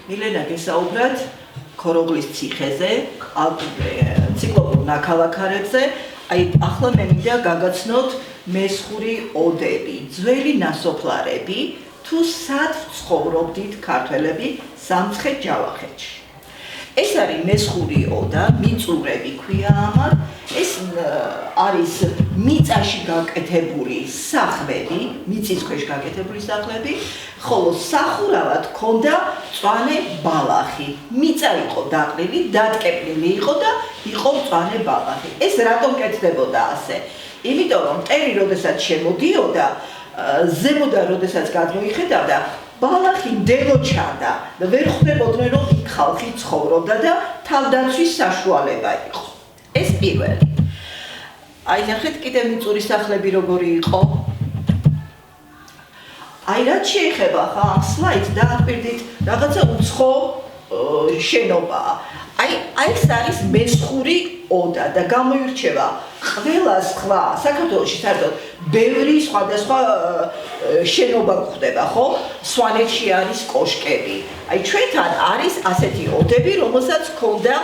მილენა გესაუბრად ქოროღლის ციხეზე, ციკლოპურ ნაქალაქარებზე, აი ახლა მე მინდა გაგაცნოთ მესხური ოდები, ძველი ნასოფლარები, თუ სად ცხოვრობდით ქართველები სამცხე-ჯავახეთში. ეს არის მესხური ოდა, მიწურები ქვია ამან, ეს არის მიწაში გაკეთებული სახლები, მიწის ქვეშ გაკეთებული სახლები, ხოლო სახურავად ჰქონდა მწვანე ბალახი. მიწა იყო დაყრილი, დატკეპნილი იყო და იყო მწვანე ბალახი. ეს რატომ კეთდებოდა ასე? იმიტომ რომ მტერი როდესაც შემოდიოდა, ზემოდან როდესაც გადმოიხედავდა, ბალახი მდელო ჩანდა და ვერ ხვდებოდნენ რომ იქ ხალხი ცხოვრობდა და თავდაცვის საშუალება იყო. ეს პირველი. აი ნახეთ კიდე მიწური სახლები როგორი იყო. აი რაც შეეხება ხა ამ სლაიდს დააკვირდით რაღაცა უცხო შენობაა. აი ეს არის მესხური ოდა და გამოირჩევა ყველა სხვა საქართველოში საერთოდ ბევრი სხვადასხვა შენობა გვხდება, ხო? სვანეთში არის კოშკები. აი ჩვენთან არის ასეთი ოდები, რომელსაც ჰქონდა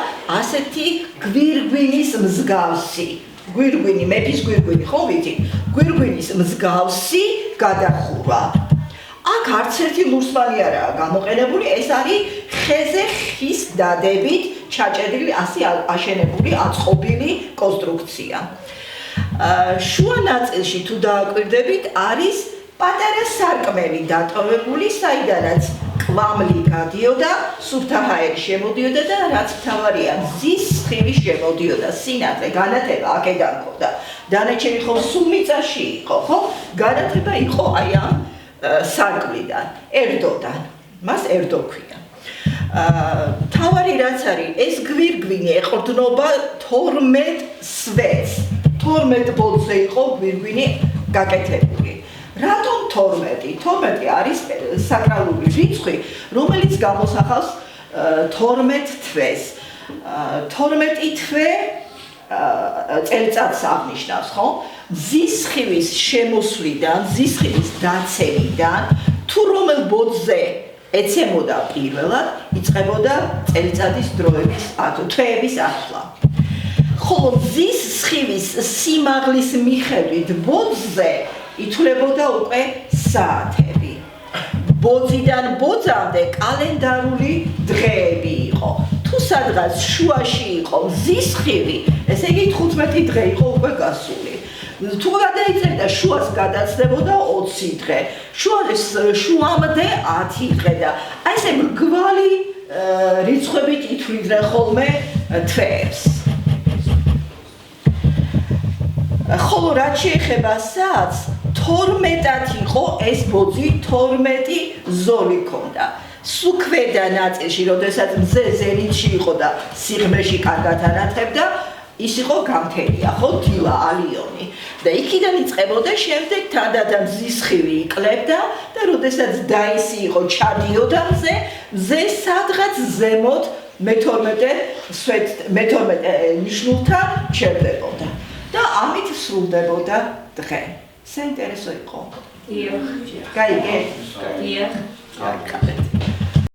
ასეთი გვირგვინის მსგავსი. გვირგვინი, მეფის გვირგვინი, ხო ვიცი? გვირგვინის მსგავსი გადახურვა. აქ არც ერთი ლურსმანი არაა გამოყენებული, ეს არის ხეზე ხის დადებით ჩაჭედილი, ასე აშენებული, აწყობილი კონსტრუქცია. შუა ნაწილში თუ დააკვირდებით, არის პატარა სარკმელი დატოვებული, საიდანაც კვამლი გადიოდა, სუფთა ჰაერი შემოდიოდა და რაც მთავარია, მზის სხივი შემოდიოდა, სინათლე, განათება აქედან ჰქონდა. დანარჩენი ხო სულ მიწაში იყო, ხო? განათება იყო აი ამ სარკმლიდან, ერდოდან, მას ერდო ქვია. თავარი რაც არის, ეს გვირგვინი ეყრდნობა 12 სვეტს. 12 ბოძზე იყო გვირგვინი გაკეთებული. რატომ 12? 12 არის საკრალური რიცხვი, რომელიც გამოსახავს 12 თვეს. 12 თვე წელიწადს აღნიშნავს, ხო? მზის სხივის შემოსვლიდან, მზის სხივის დაცემიდან, თუ რომელ ბოძზე ეცემოდა პირველად, იწყებოდა წელიწადის დროების თვეების ასვლა. ხოლო მზის სხივის სიმაღლის მიხედვით ბოძზე ითვლებოდა უკვე საათები. ბოძიდან ბოძამდე კალენდარული დღეები იყო. თუ სადღაც შუაში იყო მზის სხივი, ესე იგი 15 დღე იყო უკვე გასული. თუ გადაიწერდა შუას გადაცდებოდა 20 დღე, შუამდე 10 დღე და აი ესე მრგვალი რიცხვებით ითვლიდნენ ხოლმე თვეებს. ხოლო რაც შეეხება საათს, 12-ად იყო ეს ბოძი, 12 ზოლი ჰქონდა. სულ ქვედა ნაწილში, როდესაც მზე ზენიტში იყო და სიღრმეში კარგად ანათებდა, ის იყო გამთენია, ხო, დილა, ალიონი. და იქიდან იწყებოდა შემდეგ თანდათან მზის სხივი იკლებდა და როდესაც დაისი იყო ჩადიოდა მზე სადღაც ზემოთ მე-12 ნიშნულთან ჩერდებოდა. და ამით სრულდებოდა დღე. საინტერესო იყო. დიახ. გაიგე? დიახ. კარგად.